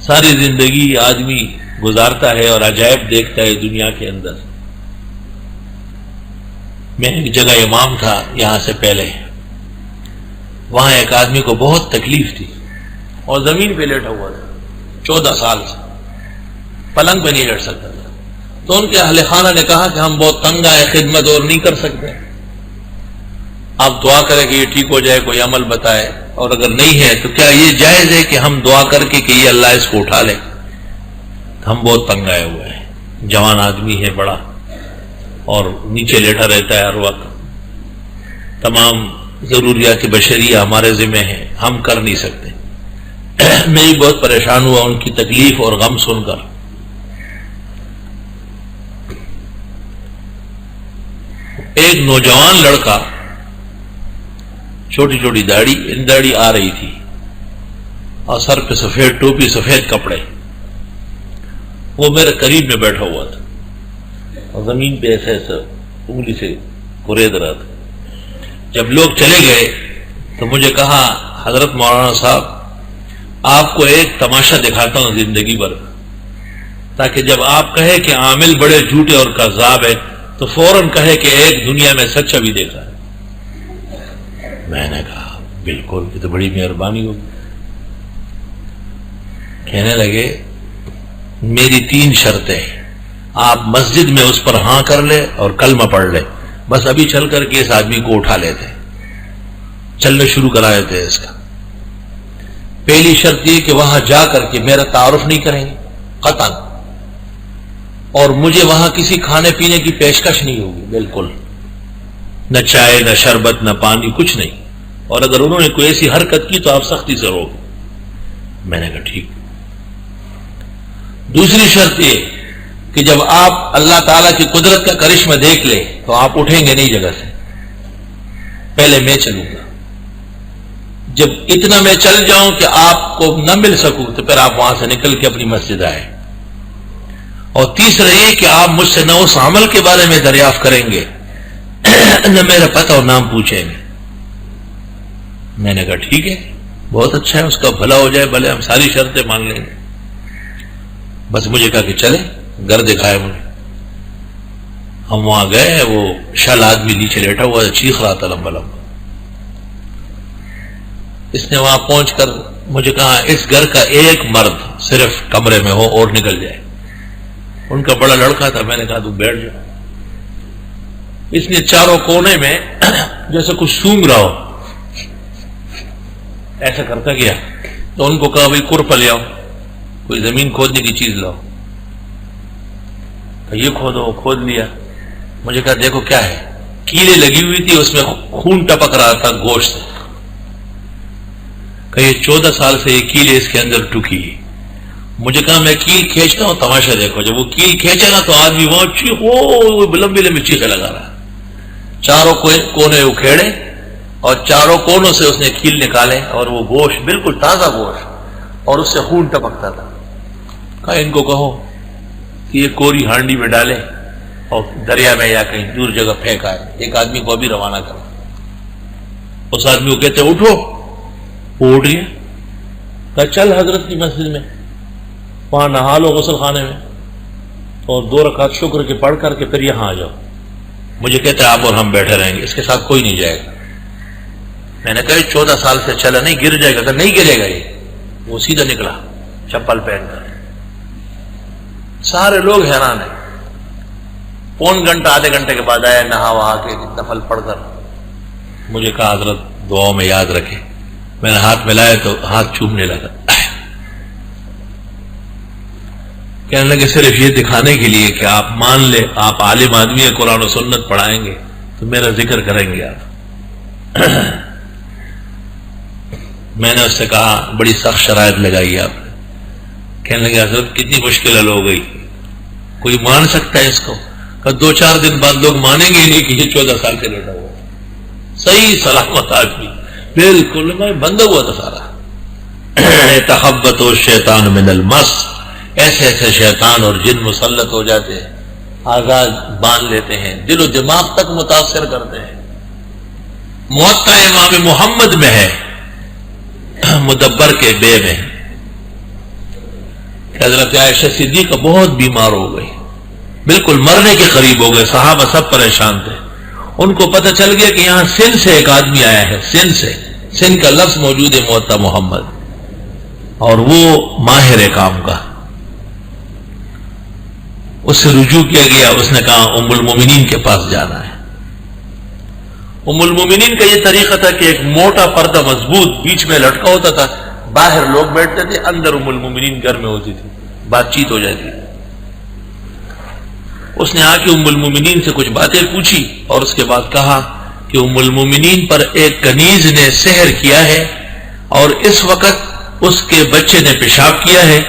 ساری زندگی آدمی گزارتا ہے اور عجائب دیکھتا ہے دنیا کے اندر. میں ایک جگہ امام تھا یہاں سے پہلے، وہاں ایک آدمی کو بہت تکلیف تھی اور زمین پہ لیٹا ہوا تھا 14 سال سے، پلنگ پہ نہیں لیٹ سکتا تھا. تو ان کے اہل خانہ نے کہا کہ ہم بہت تنگ آئے، خدمت اور نہیں کر سکتے، آپ دعا کریں کہ یہ ٹھیک ہو جائے، کوئی عمل بتائے، اور اگر نہیں ہے تو کیا یہ جائز ہے کہ ہم دعا کر کے کہ یہ اللہ اس کو اٹھا لے؟ ہم بہت تنگ آئے ہوئے ہیں، جوان آدمی ہے بڑا اور نیچے لیٹا رہتا ہے ہر وقت، تمام ضروریات بشریہ ہمارے ذمہ ہیں، ہم کر نہیں سکتے. میں بھی بہت پریشان ہوا ان کی تکلیف اور غم سن کر. ایک نوجوان لڑکا، چھوٹی چھوٹی داڑھی آ رہی تھی اور سر پہ سفید ٹوپی، سفید کپڑے، وہ میرے قریب میں بیٹھا ہوا تھا اور زمین پہ ایسا ایسا انگلی سے کرید رہا تھا. جب لوگ چلے گئے تو مجھے کہا حضرت مولانا صاحب آپ کو ایک تماشا دکھاتا ہوں زندگی بھر، تاکہ جب آپ کہے کہ عامل بڑے جھوٹے اور کذاب ہے تو فوراً کہے کہ ایک دنیا میں سچا بھی دیکھا ہے. میں نے کہا بالکل، یہ تو بڑی مہربانی ہوگی. کہنے لگے میری 3 شرطیں، آپ مسجد میں اس پر ہاں کر لے اور کلمہ پڑھ لے، بس ابھی چل کر کے اس آدمی کو اٹھا لیتے، چلنے شروع کرا دیتے اس کا. پہلی شرط یہ کہ وہاں جا کر کے میرا تعارف نہیں کریں گے قطعاً، اور مجھے وہاں کسی کھانے پینے کی پیشکش نہیں ہوگی، بالکل نہ چائے نہ شربت نہ پانی، کچھ نہیں، اور اگر انہوں نے کوئی ایسی حرکت کی تو آپ سختی سے روکیں. میں نے کہا ٹھیک. دوسری شرط یہ کہ جب آپ اللہ تعالیٰ کی قدرت کا کرشمہ دیکھ لیں تو آپ اٹھیں گے نہیں جگہ سے، پہلے میں چلوں گا. جب اتنا میں چل جاؤں کہ آپ کو نہ مل سکوں تو پھر آپ وہاں سے نکل کے اپنی مسجد آئے. اور تیسرا یہ کہ آپ مجھ سے نہ اس عمل کے بارے میں دریافت کریں گے نہ میرا پتہ اور نام پوچھیں گے. میں نے کہا ٹھیک ہے، بہت اچھا ہے، اس کا بھلا ہو جائے، بھلے ہم ساری شرطیں مان لیں گے. بس مجھے کہا کہ چلے، گھر دکھائے مجھے. ہم وہاں گئے، وہ شل آدمی نیچے لیٹا ہوا تھا، چیخ رہا تھا لمبا لمبا. اس نے وہاں پہنچ کر مجھے کہا اس گھر کا ایک مرد صرف کمرے میں ہو اور نکل جائے. ان کا بڑا لڑکا تھا. میں نے کہا تو بیٹھ جاؤ. اس نے چاروں کونے میں جیسے کچھ سونگ رہا ہو ایسا کرتا گیا. تو ان کو کہا بھائی کرپا لے آؤ، کوئی زمین کھودنے کی چیز لاؤ. تو یہ کھودو، کھود لیا. مجھے کہا دیکھو کیا ہے، کیلیں لگی ہوئی تھی، اس میں خون ٹپک رہا تھا گوشت. کہ یہ 14 سال سے یہ کیل اس کے اندر ٹکی. مجھے کہا میں کیل کھینچتا ہوں، تماشا دیکھو. جب وہ کیل کھینچا نا تو آدمی وہاں چیخو لمبی لمبی چیخیں لگا رہا. چاروں کونے اکھیڑے اور چاروں کونوں سے اس نے کیل نکالے اور وہ گوشت بالکل تازہ گوشت اور اس سے خون ٹپکتا تھا. کہا ان کو کہو کہ یہ کوری ہانڈی میں ڈالے اور دریا میں یا کہیں دور جگہ پھینک آئے. ایک آدمی کو ابھی روانہ کرا. اس آدمی کو کہتے اٹھو، وہ اٹھ گیا. کہا چل حضرت کی مسجد میں، وہاں نہا لو غسل خانے میں اور 2 رکعت شکر کے پڑھ کر کے پھر یہاں آ جاؤ. مجھے کہتے آپ اور ہم بیٹھے رہیں گے، اس کے ساتھ کوئی نہیں جائے گا. میں نے کہا 14 سال سے چلا نہیں، گر جائے گا. کہ نہیں گرے گا. یہ وہ سیدھا نکلا چپل پہن کر. سارے لوگ حیران ہیں. پون گھنٹہ آدھے گھنٹے کے بعد آیا، نہا وہا کے نفل پڑھ کر. مجھے کہا حضرت دعاؤں میں یاد رکھے. میں نے ہاتھ ملایا تو ہاتھ چومنے لگا. کہنے لگے صرف یہ دکھانے کے لیے کہ آپ مان لے آپ عالم آدمی ہیں، قرآن و سنت پڑھائیں گے تو میرا ذکر کریں گے آپ. میں نے اس سے کہا بڑی سخت شرائط لگائی آپ نے. کہنے لگے حضرت کتنی مشکل حل ہو گئی، کوئی مان سکتا ہے اس کو؟ کہ 2-4 دن بعد لوگ مانیں گے ہی نہیں کہ یہ 14 سال سے لیٹا ہوا. صحیح سلامت آدمی، بالکل میں بندہ ہوا تھا سارا. تخبط الشیطان من المس، ایسے ایسے شیطان اور جن مسلط ہو جاتے ہیں، آزاد باندھ لیتے ہیں، دل و دماغ تک متاثر کرتے ہیں. موطا امام محمد میں ہے، مدبر کے بے میں. کہ حضرت عائشہ صدیقہ بہت بیمار ہو گئی، بالکل مرنے کے قریب ہو گئے، صحابہ سب پریشان تھے۔ ان کو پتہ چل گیا کہ یہاں سندھ سے ایک آدمی آیا ہے، سندھ سے، سندھ کا لفظ موجود ہے موطا محمد، اور وہ ماہر کام کا۔ اس سے رجوع کیا گیا، اس نے کہا ام المومنین کے پاس جانا ہے۔ ام المومنین کا یہ طریقہ تھا کہ ایک موٹا پردہ مضبوط بیچ میں لٹکا ہوتا تھا، باہر لوگ بیٹھتے تھے، اندر ام المومنین گھر میں ہوتی تھی، بات چیت ہو جاتی تھی۔ اس نے آ کے ام المومنین سے کچھ باتیں پوچھی اور اس کے بعد کہا کہ ام المومنین پر ایک کنیز نے سحر کیا ہے اور اس وقت اس کے بچے نے پیشاب کیا ہے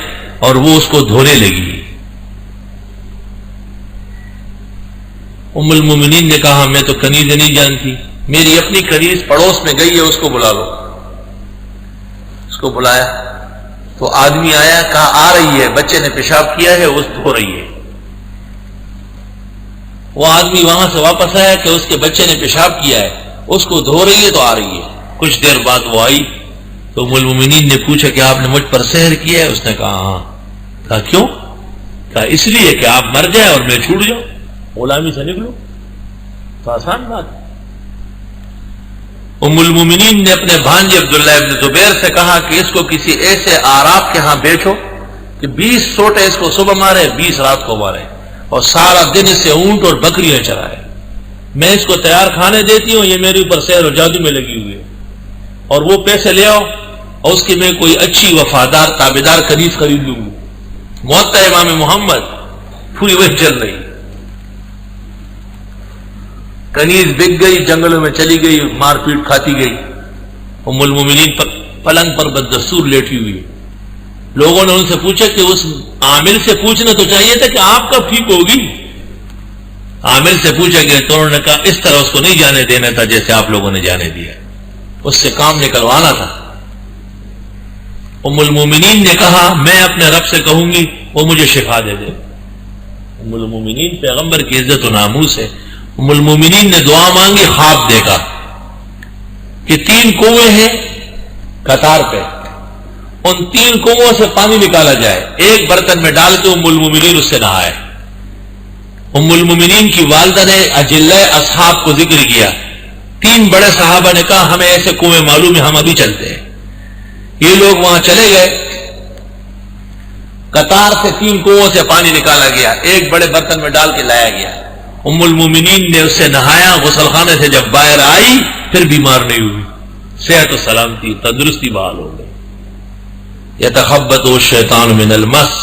اور وہ اس کو دھونے لگی۔ ام المومنین نے کہا میں تو کنیز نہیں جانتی، میری اپنی کنیز پڑوس میں گئی ہے، اس کو بلا لو۔ اس کو بلایا تو آدمی آیا، کہا آ رہی ہے، بچے نے پیشاب کیا ہے، اس دھو رہی ہے۔ وہ آدمی وہاں سے واپس آیا کہ اس کے بچے نے پیشاب کیا ہے، اس کو دھو رہی ہے تو آ رہی ہے۔ کچھ دیر بعد وہ آئی تو ام المومنین نے پوچھا کہ آپ نے مجھ پر سحر کیا ہے؟ اس نے کہا ہاں۔ کہا کیوں؟ کہا اس لیے کہ آپ مر جائیں اور میں چھوٹ جاؤں، غلامی سے نکلو، تو آسان بات ہے۔ ام المومنین نے اپنے بھانجے عبداللہ ابن زبیر سے کہا کہ اس کو کسی ایسے عراف کے ہاں بیچو کہ 20 سوٹے اس کو صبح مارے، 20 رات کو مارے، اور سارا دن اس سے اونٹ اور بکریاں چرائے۔ میں اس کو تیار کھانے دیتی ہوں، یہ میرے اوپر سحر و جادو میں لگی ہوئی ہے، اور وہ پیسے لے آؤ اور اس کی میں کوئی اچھی وفادار تابعدار کنیز خرید لوں گی۔ موطا امام محمد پوری وقت چل رہی، کنیز بک گئی، جنگلوں میں چلی گئی، مار پیٹ کھاتی گئی۔ ام المومنین پلنگ پر بددستور لیٹی ہوئی۔ لوگوں نے ان سے پوچھا کہ اس عامل سے پوچھنا تو چاہیے تھا کہ آپ کب ٹھیک ہوگی۔ عامل سے پوچھا کہ تو انہوں نے کہا اس طرح اس کو نہیں جانے دینا تھا جیسے آپ لوگوں نے جانے دیا، اس سے کام نکلوانا تھا۔ ام المومنین نے کہا میں اپنے رب سے کہوں گی وہ مجھے شفا دے دے۔ ام المومنین پیغمبر کی عزت و ناموس ہے۔ ام المومنین نے دعا مانگی، خواب دیکھا کہ 3 کنویں ہیں قطار پہ، ان 3 کنووں سے پانی نکالا جائے، ایک برتن میں ڈال کے ام المومنین اس سے نہائے۔ ام المومنین کی والدہ نے اجلہ اصحاب کو ذکر کیا، 3 بڑے صحابہ نے کہا ہمیں ایسے کنویں معلوم ہے، ہم ابھی چلتے ہیں۔ یہ لوگ وہاں چلے گئے، قطار سے 3 کنووں سے پانی نکالا گیا، ایک بڑے برتن میں ڈال کے لایا گیا۔ ام المومنین نے اس سے نہایا، غسل خانے سے جب باہر آئی پھر بیمار نہیں ہوئی، صحت و سلامتی، تندرستی بحال ہو گئی۔ یتخبط الشیطان من المس